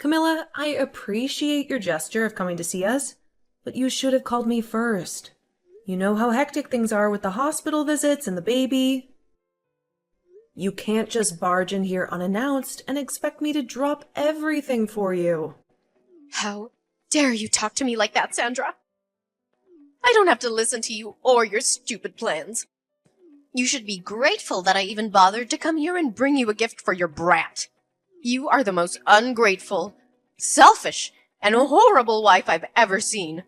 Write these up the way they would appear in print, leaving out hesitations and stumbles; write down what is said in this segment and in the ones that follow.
Camilla, I appreciate your gesture of coming to see us, but you should have called me first. You know how hectic things are with the hospital visits and the baby. You can't just barge in here unannounced and expect me to drop everything for you. How dare you talk to me like that, Sandra? I don't have to listen to you or your stupid plans. You should be grateful that I even bothered to come here and bring you a gift for your brat. You are the most ungrateful, selfish, and horrible wife I've ever seen.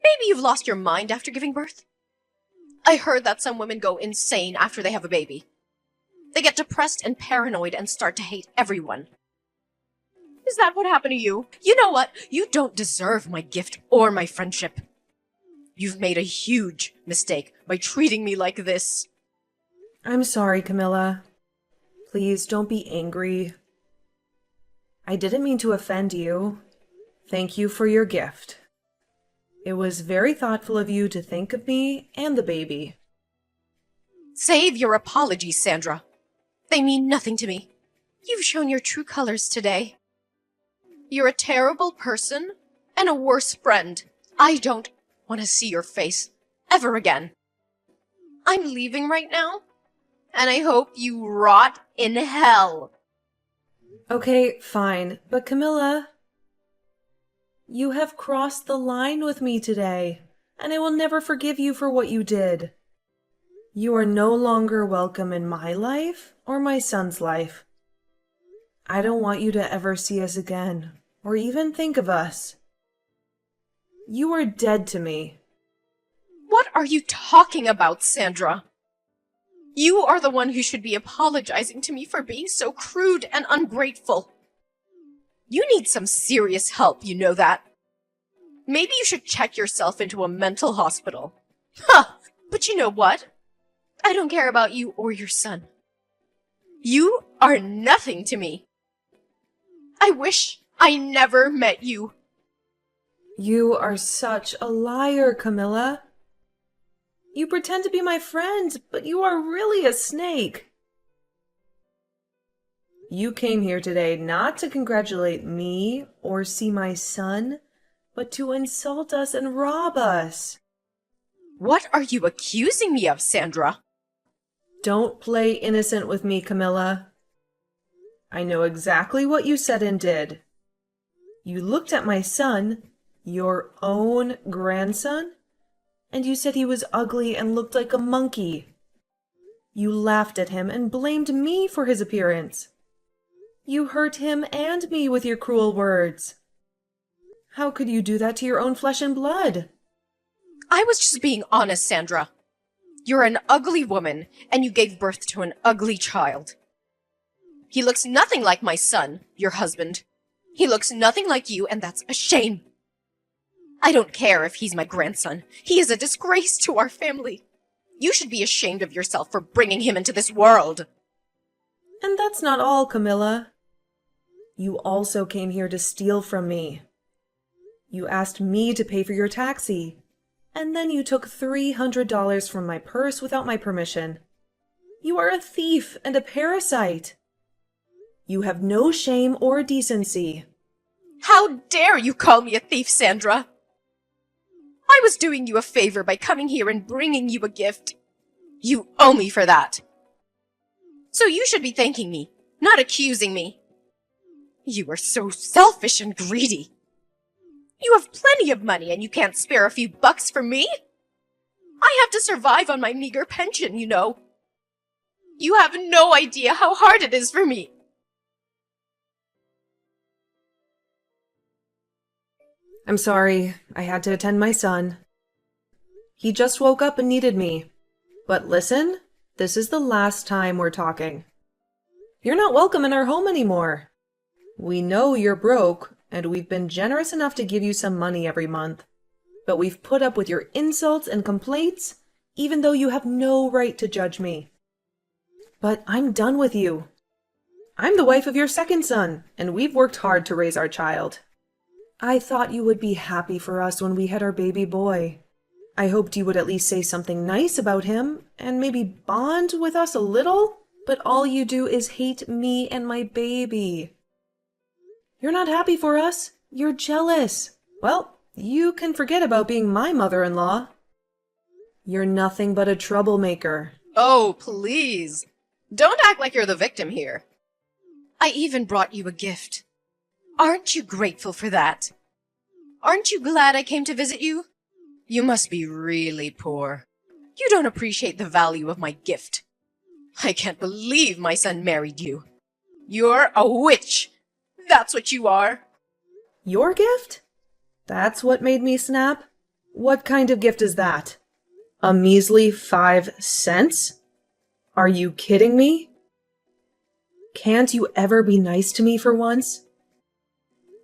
Maybe you've lost your mind after giving birth? I heard that some women go insane after they have a baby. They get depressed and paranoid and start to hate everyone. Is that what happened to you? You know what? You don't deserve my gift or my friendship. You've made a huge mistake by treating me like this. I'm sorry, Camilla. Please don't be angry. I didn't mean to offend you. Thank you for your gift. It was very thoughtful of you to think of me and the baby. Save your apologies, Sandra. They mean nothing to me. You've shown your true colors today. You're a terrible person and a worse friend. I don't want to see your face ever again. I'm leaving right now, and I hope you rot in hell. Okay, fine. But Camilla, you have crossed the line with me today, and I will never forgive you for what you did. You are no longer welcome in my life or my son's life. I don't want you to ever see us again, or even think of us. You are dead to me. What are you talking about, Sandra? You are the one who should be apologizing to me for being so crude and ungrateful. You need some serious help, you know that. Maybe you should check yourself into a mental hospital. Huh, but you know what? I don't care about you or your son. You are nothing to me. I wish I never met you. You are such a liar, Camilla. You pretend to be my friend, but you are really a snake. You came here today not to congratulate me or see my son, but to insult us and rob us. What are you accusing me of, Sandra? Don't play innocent with me, Camilla. I know exactly what you said and did. You looked at my son, your own grandson, and you said he was ugly and looked like a monkey. You laughed at him and blamed me for his appearance. You hurt him and me with your cruel words. How could you do that to your own flesh and blood? I was just being honest, Sandra. You're an ugly woman, and you gave birth to an ugly child. He looks nothing like my son, your husband. He looks nothing like you, and that's a shame. I don't care if he's my grandson. He is a disgrace to our family. You should be ashamed of yourself for bringing him into this world. And that's not all, Camilla. You also came here to steal from me. You asked me to pay for your taxi, and then you took $300 from my purse without my permission. You are a thief and a parasite. You have no shame or decency. How dare you call me a thief, Sandra? I was doing you a favor by coming here and bringing you a gift. You owe me for that. So you should be thanking me, not accusing me. You are so selfish and greedy. You have plenty of money and you can't spare a few bucks for me? I have to survive on my meager pension, you know. You have no idea how hard it is for me. I'm sorry. I had to attend my son. He just woke up and needed me. But listen, this is the last time we're talking. You're not welcome in our home anymore. We know you're broke, and we've been generous enough to give you some money every month. But we've put up with your insults and complaints, even though you have no right to judge me. But I'm done with you. I'm the wife of your second son, and we've worked hard to raise our child. I thought you would be happy for us when we had our baby boy. I hoped you would at least say something nice about him, and maybe bond with us a little, but all you do is hate me and my baby. You're not happy for us. You're jealous. Well, you can forget about being my mother-in-law. You're nothing but a troublemaker. Oh, please. Don't act like you're the victim here. I even brought you a gift. Aren't you grateful for that? Aren't you glad I came to visit you? You must be really poor. You don't appreciate the value of my gift. I can't believe my son married you. You're a witch. That's what you are. Your gift? That's what made me snap? What kind of gift is that? A measly 5 cents? Are you kidding me? Can't you ever be nice to me for once?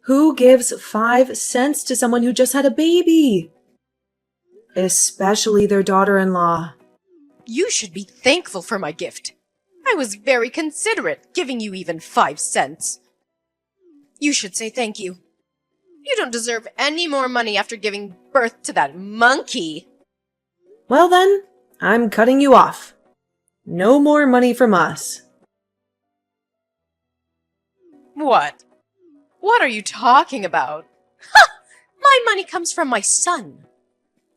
Who gives 5 cents to someone who just had a baby? Especially their daughter-in-law. You should be thankful for my gift. I was very considerate, giving you even 5 cents. You should say thank you. You don't deserve any more money after giving birth to that monkey. Well then, I'm cutting you off. No more money from us. What? What are you talking about? Ha! My money comes from my son.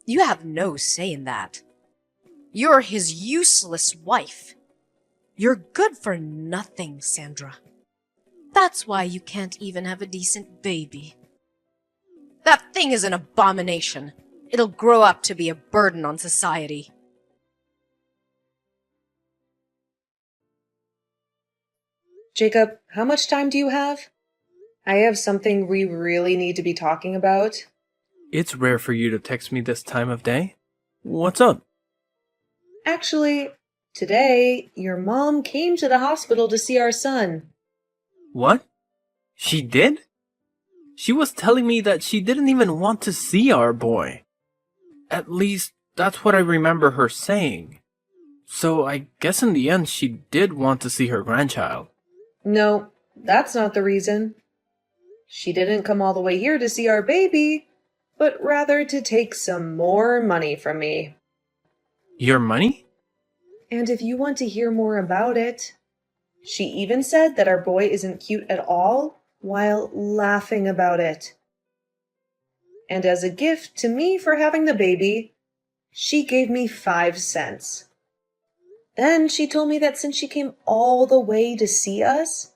You have no say in that. You're his useless wife. You're good for nothing, Sandra. That's why you can't even have a decent baby. That thing is an abomination. It'll grow up to be a burden on society. Jacob, how much time do you have? I have something we really need to be talking about. It's rare for you to text me this time of day. What's up? Actually, today, your mom came to the hospital to see our son. What? She did? She was telling me that she didn't even want to see our boy. At least, that's what I remember her saying. So I guess in the end she did want to see her grandchild. No, that's not the reason. She didn't come all the way here to see our baby, but rather to take some more money from me. Your money? And if you want to hear more about it, she even said that our boy isn't cute at all while laughing about it. And as a gift to me for having the baby, she gave me 5 cents. Then she told me that since she came all the way to see us,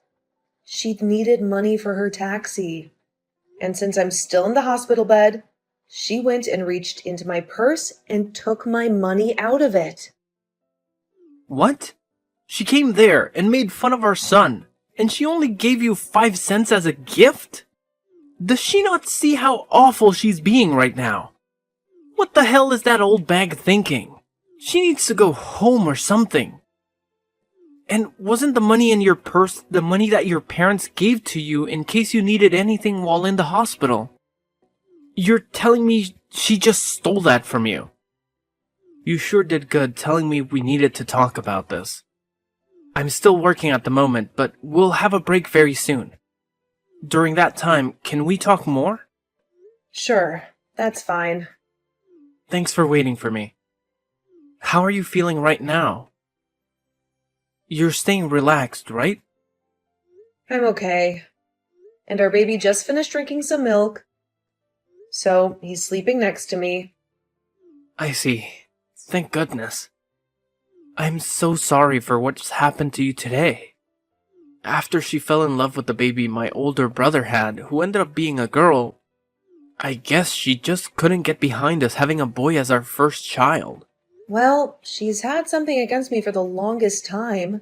she'd needed money for her taxi. And since I'm still in the hospital bed, she went and reached into my purse and took my money out of it. What? She came there and made fun of our son, and she only gave you 5 cents as a gift? Does she not see how awful she's being right now? What the hell is that old bag thinking? She needs to go home or something. And wasn't the money in your purse the money that your parents gave to you in case you needed anything while in the hospital? You're telling me she just stole that from you? You sure did good telling me we needed to talk about this. I'm still working at the moment, but we'll have a break very soon. During that time, can we talk more? Sure, that's fine. Thanks for waiting for me. How are you feeling right now? You're staying relaxed, right? I'm okay. And our baby just finished drinking some milk, so he's sleeping next to me. I see. Thank goodness. I'm so sorry for what's happened to you today. After she fell in love with the baby my older brother had, who ended up being a girl, I guess she just couldn't get behind us having a boy as our first child. Well, she's had something against me for the longest time.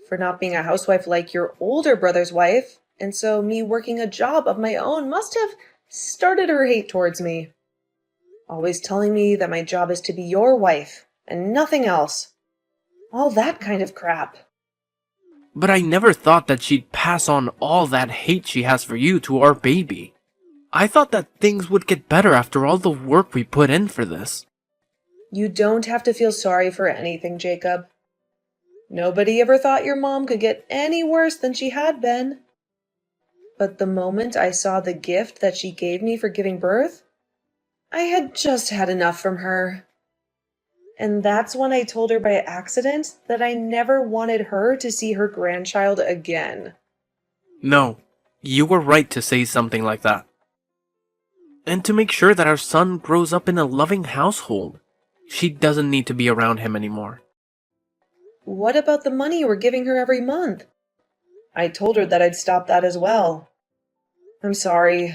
For not being a housewife like your older brother's wife, and so me working a job of my own must have started her hate towards me. Always telling me that my job is to be your wife, and nothing else. All that kind of crap. But I never thought that she'd pass on all that hate she has for you to our baby. I thought that things would get better after all the work we put in for this. You don't have to feel sorry for anything, Jacob. Nobody ever thought your mom could get any worse than she had been. But the moment I saw the gift that she gave me for giving birth, I had just had enough from her. And that's when I told her by accident that I never wanted her to see her grandchild again. No, You were right to say something like that. And to make sure that our son grows up in a loving household. She doesn't need to be around him anymore. What about the money you were giving her every month? I told her that I'd stop that as well. I'm sorry.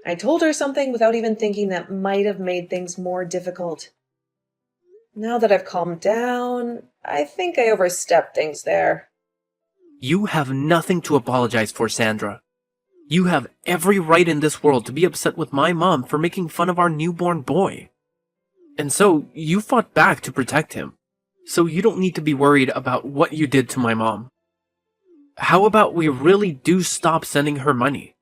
I told her something without even thinking that might have made things more difficult. Now that I've calmed down, I think I overstepped things there. You have nothing to apologize for, Sandra. You have every right in this world to be upset with my mom for making fun of our newborn boy. And so, you fought back to protect him. So you don't need to be worried about what you did to my mom. How about we really do stop sending her money?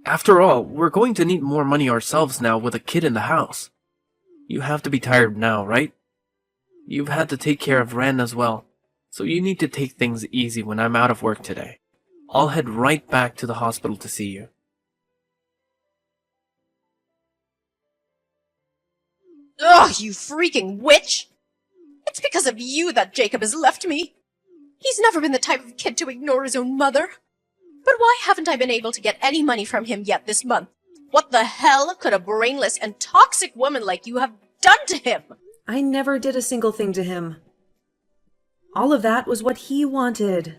After all, we're going to need more money ourselves now with a kid in the house. You have to be tired now, right? You've had to take care of Ren as well, so you need to take things easy when I'm out of work today. I'll head right back to the hospital to see you. Ugh, you freaking witch! It's because of you that Jacob has left me. He's never been the type of kid to ignore his own mother. But why haven't I been able to get any money from him yet this month? What the hell could a brainless and toxic woman like you have done to him? I never did a single thing to him. All of that was what he wanted.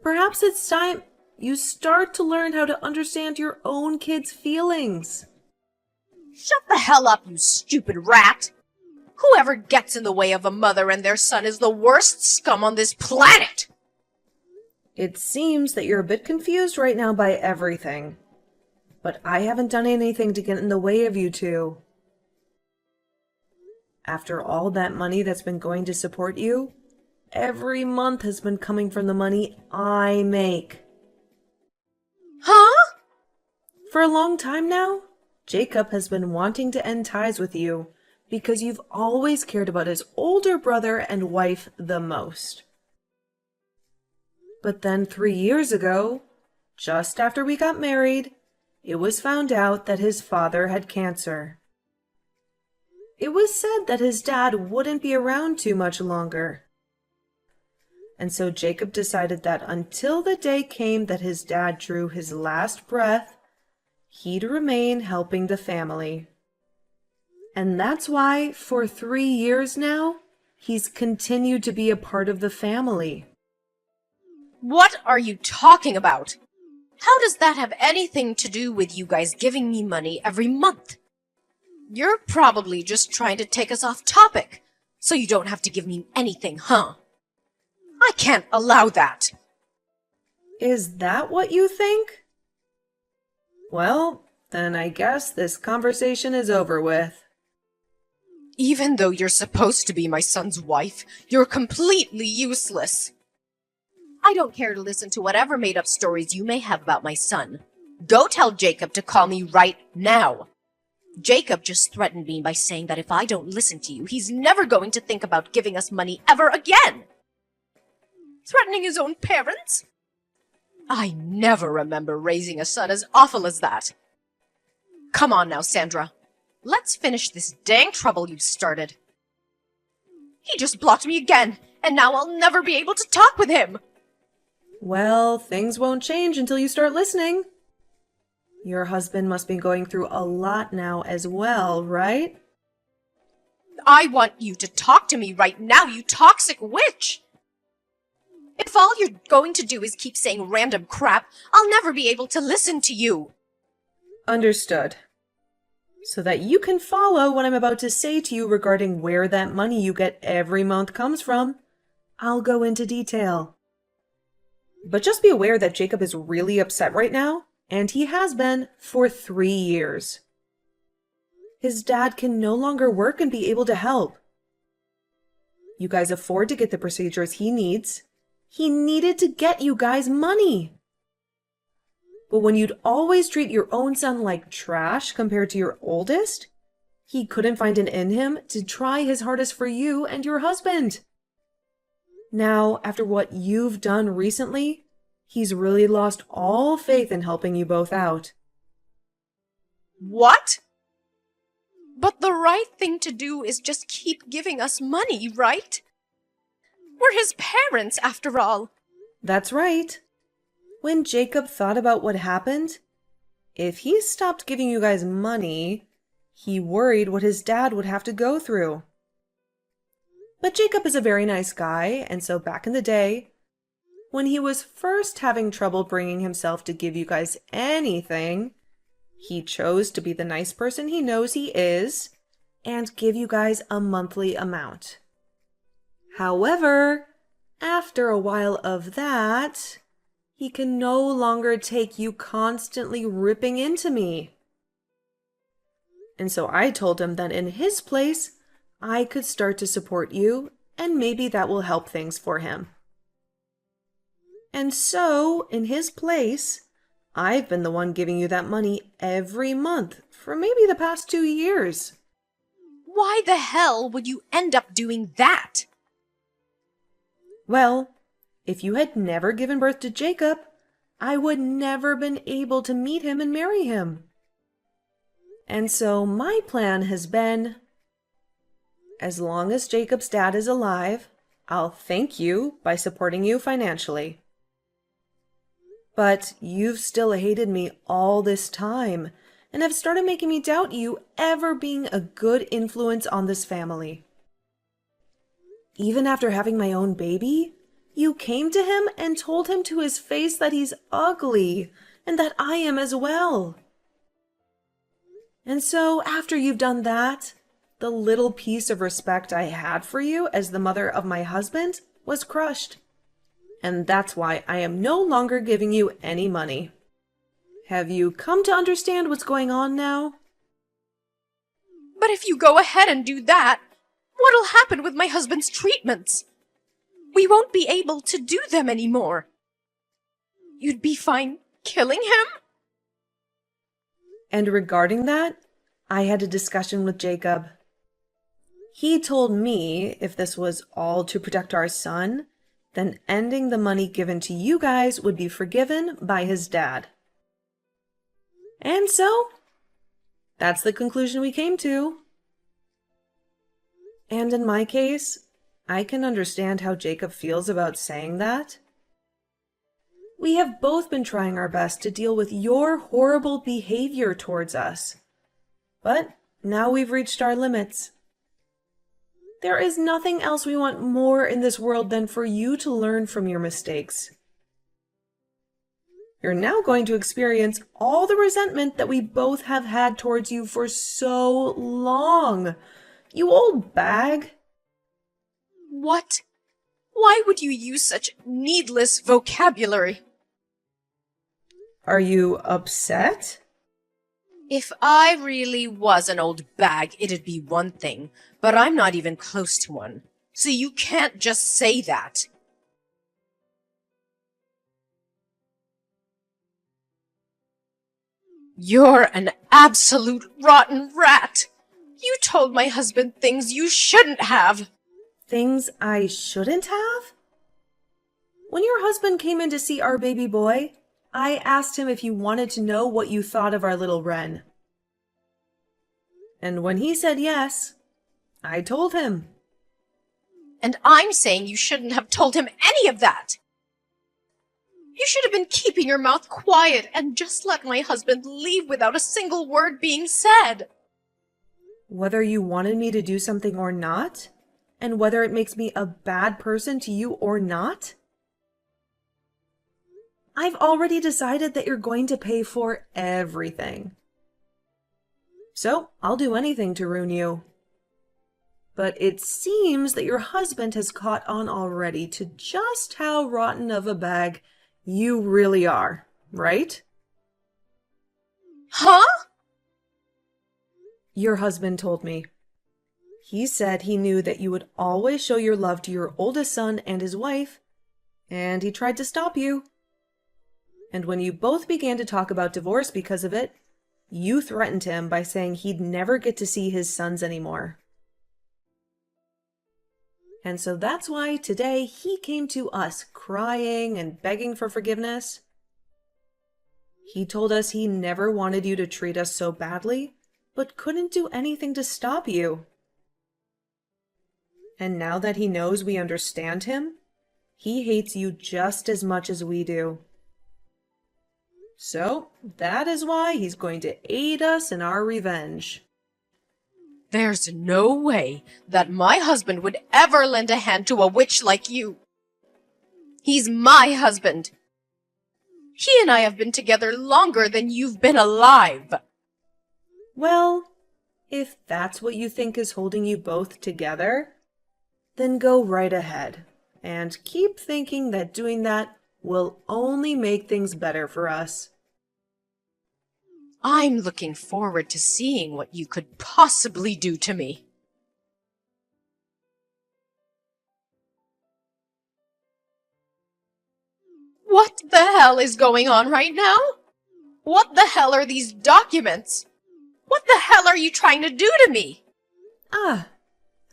Perhaps it's time you start to learn how to understand your own kid's feelings. Shut the hell up, you stupid rat! Whoever gets in the way of a mother and their son is the worst scum on this planet! It seems that you're a bit confused right now by everything. But I haven't done anything to get in the way of you two. After all that money that's been going to support you, every month has been coming from the money I make. Huh? For a long time now, Jacob has been wanting to end ties with you because you've always cared about his older brother and wife the most. But then 3 years ago, just after we got married, it was found out that his father had cancer. It was said that his dad wouldn't be around too much longer. And so Jacob decided that until the day came that his dad drew his last breath, he'd remain helping the family. And that's why, for 3 years now, he's continued to be a part of the family. What are you talking about? How does that have anything to do with you guys giving me money every month? You're probably just trying to take us off topic, so you don't have to give me anything, huh? I can't allow that. Is that what you think? Well, then I guess this conversation is over with. Even though you're supposed to be my son's wife, you're completely useless. I don't care to listen to whatever made-up stories you may have about my son. Go tell Jacob to call me right now. Jacob just threatened me by saying that if I don't listen to you, he's never going to think about giving us money ever again. Threatening his own parents? I never remember raising a son as awful as that. Come on now, Sandra. Let's finish this dang trouble you've started. He just blocked me again, and now I'll never be able to talk with him. Well, things won't change until you start listening. Your husband must be going through a lot now as well, right? I want you to talk to me right now, you toxic witch! If all you're going to do is keep saying random crap, I'll never be able to listen to you. Understood. So that you can follow what I'm about to say to you regarding where that money you get every month comes from, I'll go into detail. But just be aware that Jacob is really upset right now, and he has been for 3 years. His dad can no longer work and be able to help. You guys afford to get the procedures he needs. He needed to get you guys money. But when you'd always treat your own son like trash compared to your oldest, he couldn't find it in him to try his hardest for you and your husband. Now, after what you've done recently, he's really lost all faith in helping you both out. What? But the right thing to do is just keep giving us money, right? We're his parents, after all. That's right. When Jacob thought about what happened, if he stopped giving you guys money, he worried what his dad would have to go through. But Jacob is a very nice guy, and so back in the day, when he was first having trouble bringing himself to give you guys anything, he chose to be the nice person he knows he is and give you guys a monthly amount. However, after a while of that, he can no longer take you constantly ripping into me. And so I told him that in his place, I could start to support you, and maybe that will help things for him. And so, in his place, I've been the one giving you that money every month for maybe the past 2 years. Why the hell would you end up doing that? Well, if you had never given birth to Jacob, I would never been able to meet him and marry him. And so my plan has been, as long as Jacob's dad is alive, I'll thank you by supporting you financially. But you've still hated me all this time and have started making me doubt you ever being a good influence on this family. Even after having my own baby, you came to him and told him to his face that he's ugly and that I am as well. And so after you've done that, the little piece of respect I had for you as the mother of my husband was crushed. And that's why I am no longer giving you any money. Have you come to understand what's going on now? But if you go ahead and do that, what'll happen with my husband's treatments? We won't be able to do them anymore. You'd be fine killing him? And regarding that, I had a discussion with Jacob. He told me if this was all to protect our son, then ending the money given to you guys would be forgiven by his dad. And so, that's the conclusion we came to. And in my case, I can understand how Jacob feels about saying that. We have both been trying our best to deal with your horrible behavior towards us. But now we've reached our limits. There is nothing else we want more in this world than for you to learn from your mistakes. You're now going to experience all the resentment that we both have had towards you for so long. You old bag. What? Why would you use such needless vocabulary? Are you upset? If I really was an old bag, it'd be one thing, but I'm not even close to one. So you can't just say that. You're an absolute rotten rat. You told my husband things you shouldn't have. Things I shouldn't have? When your husband came in to see our baby boy, I asked him if he wanted to know what you thought of our little Wren. And when he said yes, I told him. And I'm saying you shouldn't have told him any of that. You should have been keeping your mouth quiet and just let my husband leave without a single word being said. Whether you wanted me to do something or not, and whether it makes me a bad person to you or not, I've already decided that you're going to pay for everything. So I'll do anything to ruin you. But it seems that your husband has caught on already to just how rotten of a bag you really are, right? Huh? Your husband told me. He said he knew that you would always show your love to your oldest son and his wife, and he tried to stop you. And when you both began to talk about divorce because of it, you threatened him by saying he'd never get to see his sons anymore. And so that's why today he came to us crying and begging for forgiveness. He told us he never wanted you to treat us so badly, but couldn't do anything to stop you. And now that he knows we understand him, he hates you just as much as we do. So, that is why he's going to aid us in our revenge. There's no way that my husband would ever lend a hand to a witch like you. He's my husband. He and I have been together longer than you've been alive. Well, if that's what you think is holding you both together, then go right ahead and keep thinking that doing that will only make things better for us. I'm looking forward to seeing what you could possibly do to me. What the hell is going on right now? What the hell are these documents? What the hell are you trying to do to me? Ah,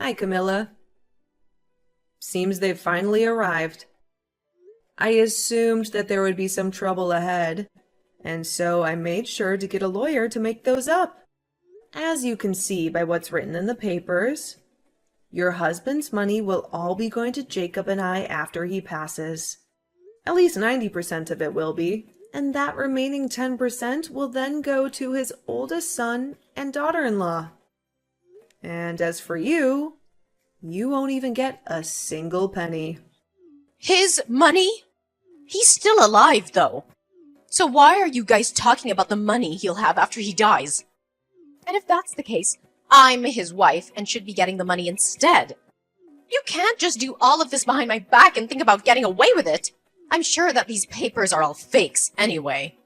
hi Camilla. Seems they've finally arrived. I assumed that there would be some trouble ahead, and so I made sure to get a lawyer to make those up. As you can see by what's written in the papers, your husband's money will all be going to Jacob and I after he passes. At least 90% of it will be, and that remaining 10% will then go to his oldest son and daughter-in-law. And as for you, you won't even get a single penny. His money? He's still alive, though. So why are you guys talking about the money he'll have after he dies? And if that's the case, I'm his wife and should be getting the money instead. You can't just do all of this behind my back and think about getting away with it. I'm sure that these papers are all fakes anyway.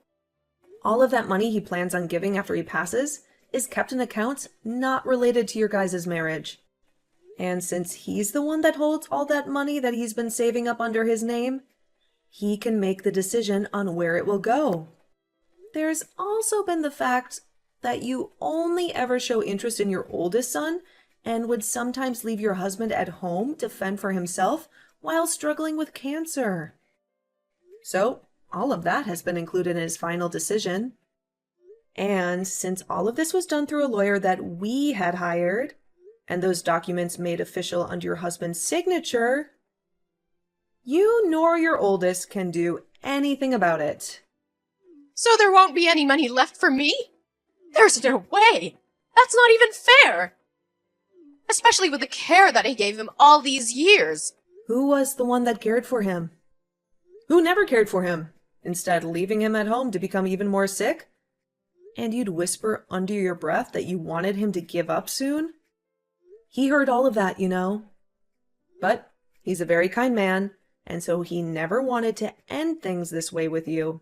All of that money he plans on giving after he passes is kept in accounts not related to your guys' marriage. And since he's the one that holds all that money that he's been saving up under his name, he can make the decision on where it will go. There's also been the fact that you only ever show interest in your oldest son and would sometimes leave your husband at home to fend for himself while struggling with cancer. So, all of that has been included in his final decision. And since all of this was done through a lawyer that we had hired, and those documents made official under your husband's signature, you nor your oldest can do anything about it. So there won't be any money left for me? There's no way! That's not even fair! Especially with the care that I gave him all these years. Who was the one that cared for him? Who never cared for him, instead leaving him at home to become even more sick? And you'd whisper under your breath that you wanted him to give up soon? He heard all of that, you know. But he's a very kind man, and so he never wanted to end things this way with you.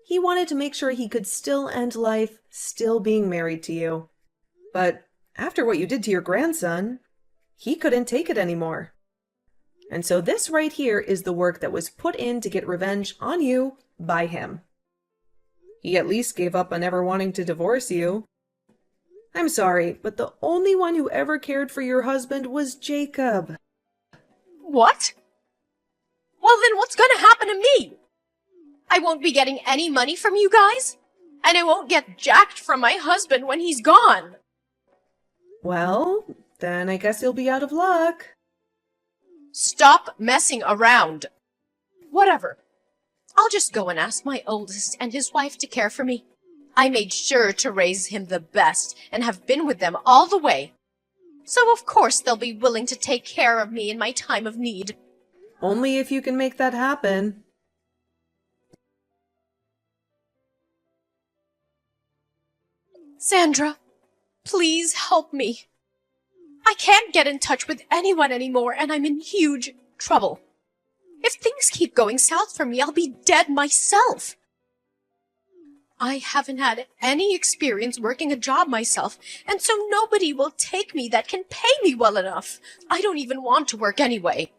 He wanted to make sure he could still end life still being married to you. But after what you did to your grandson, he couldn't take it anymore. And so this right here is the work that was put in to get revenge on you by him. He at least gave up on ever wanting to divorce you. I'm sorry, but the only one who ever cared for your husband was Jacob. What? Well, then what's gonna happen to me? I won't be getting any money from you guys, and I won't get jacked from my husband when he's gone. Well, then I guess you'll be out of luck. Stop messing around. Whatever. I'll just go and ask my oldest and his wife to care for me. I made sure to raise him the best and have been with them all the way. So of course they'll be willing to take care of me in my time of need. Only if you can make that happen. Sandra, please help me. I can't get in touch with anyone anymore and I'm in huge trouble. If things keep going south for me, I'll be dead myself. I haven't had any experience working a job myself, and so nobody will take me that can pay me well enough. I don't even want to work anyway.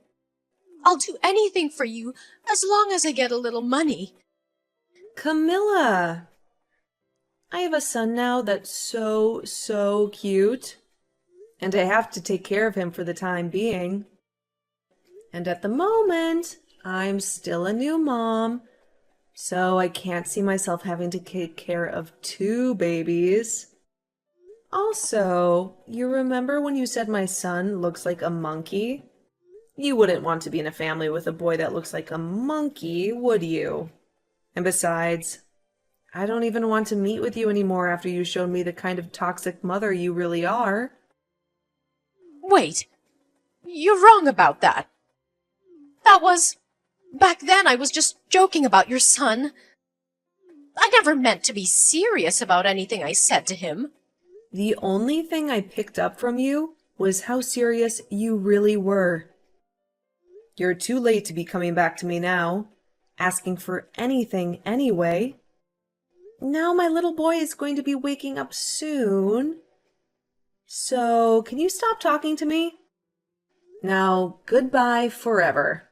I'll do anything for you as long as I get a little money. Camilla! I have a son now that's so cute. And I have to take care of him for the time being. And at the moment, I'm still a new mom. So I can't see myself having to take care of 2 babies. Also, you remember when you said my son looks like a monkey? You wouldn't want to be in a family with a boy that looks like a monkey, would you? And besides, I don't even want to meet with you anymore after you showed me the kind of toxic mother you really are. Wait, you're wrong about that. Back then I was just joking about your son. I never meant to be serious about anything I said to him. The only thing I picked up from you was how serious you really were. You're too late to be coming back to me now, asking for anything anyway. Now my little boy is going to be waking up soon. So, can you stop talking to me? Now, goodbye forever.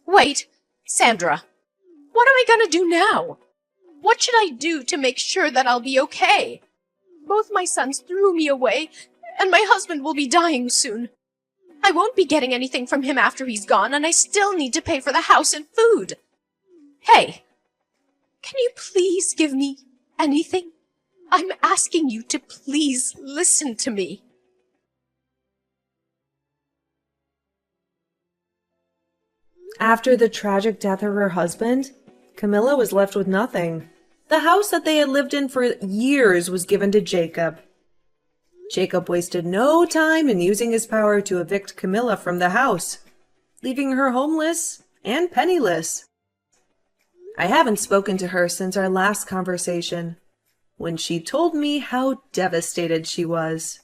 Wait, Sandra, what am I gonna do now? What should I do to make sure that I'll be okay? Both my sons threw me away, and my husband will be dying soon. I won't be getting anything from him after he's gone, and I still need to pay for the house and food. Hey, can you please give me anything? I'm asking you to please listen to me. After the tragic death of her husband, Camilla was left with nothing. The house that they had lived in for years was given to Jacob. Jacob wasted no time in using his power to evict Camilla from the house, leaving her homeless and penniless. I haven't spoken to her since our last conversation, when she told me how devastated she was.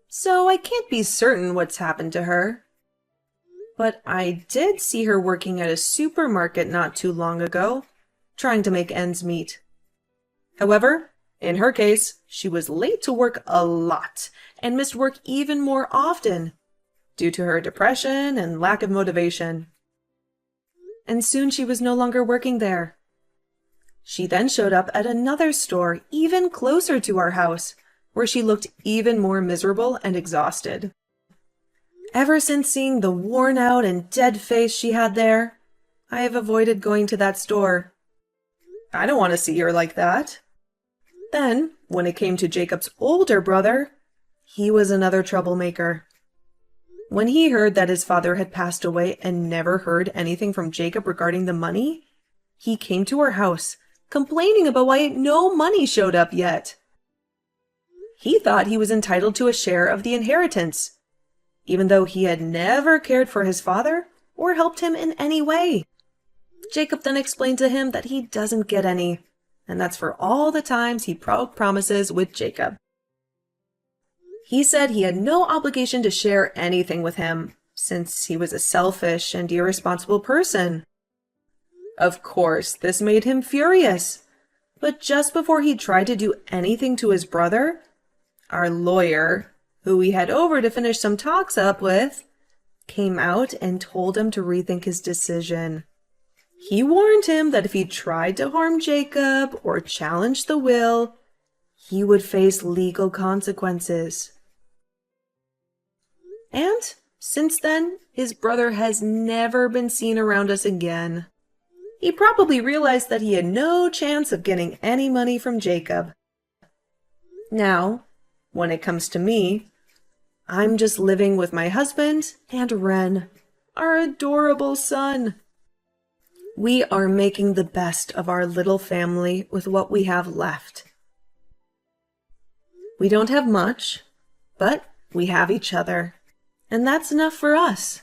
So I can't be certain what's happened to her. But I did see her working at a supermarket not too long ago, trying to make ends meet. However, in her case, she was late to work a lot and missed work even more often due to her depression and lack of motivation. And soon she was no longer working there. She then showed up at another store even closer to our house, where she looked even more miserable and exhausted. Ever since seeing the worn out and dead face she had there, I have avoided going to that store. I don't want to see her like that. Then, when it came to Jacob's older brother, he was another troublemaker. When he heard that his father had passed away and never heard anything from Jacob regarding the money, he came to our house, complaining about why no money showed up yet. He thought he was entitled to a share of the inheritance, even though he had never cared for his father or helped him in any way. Jacob then explained to him that he doesn't get any, and that's for all the times he broke promises with Jacob. He said he had no obligation to share anything with him, since he was a selfish and irresponsible person. Of course, this made him furious, but just before he tried to do anything to his brother, our lawyer, who we had over to finish some talks up with, came out and told him to rethink his decision. He warned him that if he tried to harm Jacob or challenge the will, he would face legal consequences. And since then, his brother has never been seen around us again. He probably realized that he had no chance of getting any money from Jacob. Now, when it comes to me, I'm just living with my husband and Ren, our adorable son. We are making the best of our little family with what we have left. We don't have much, but we have each other, and that's enough for us.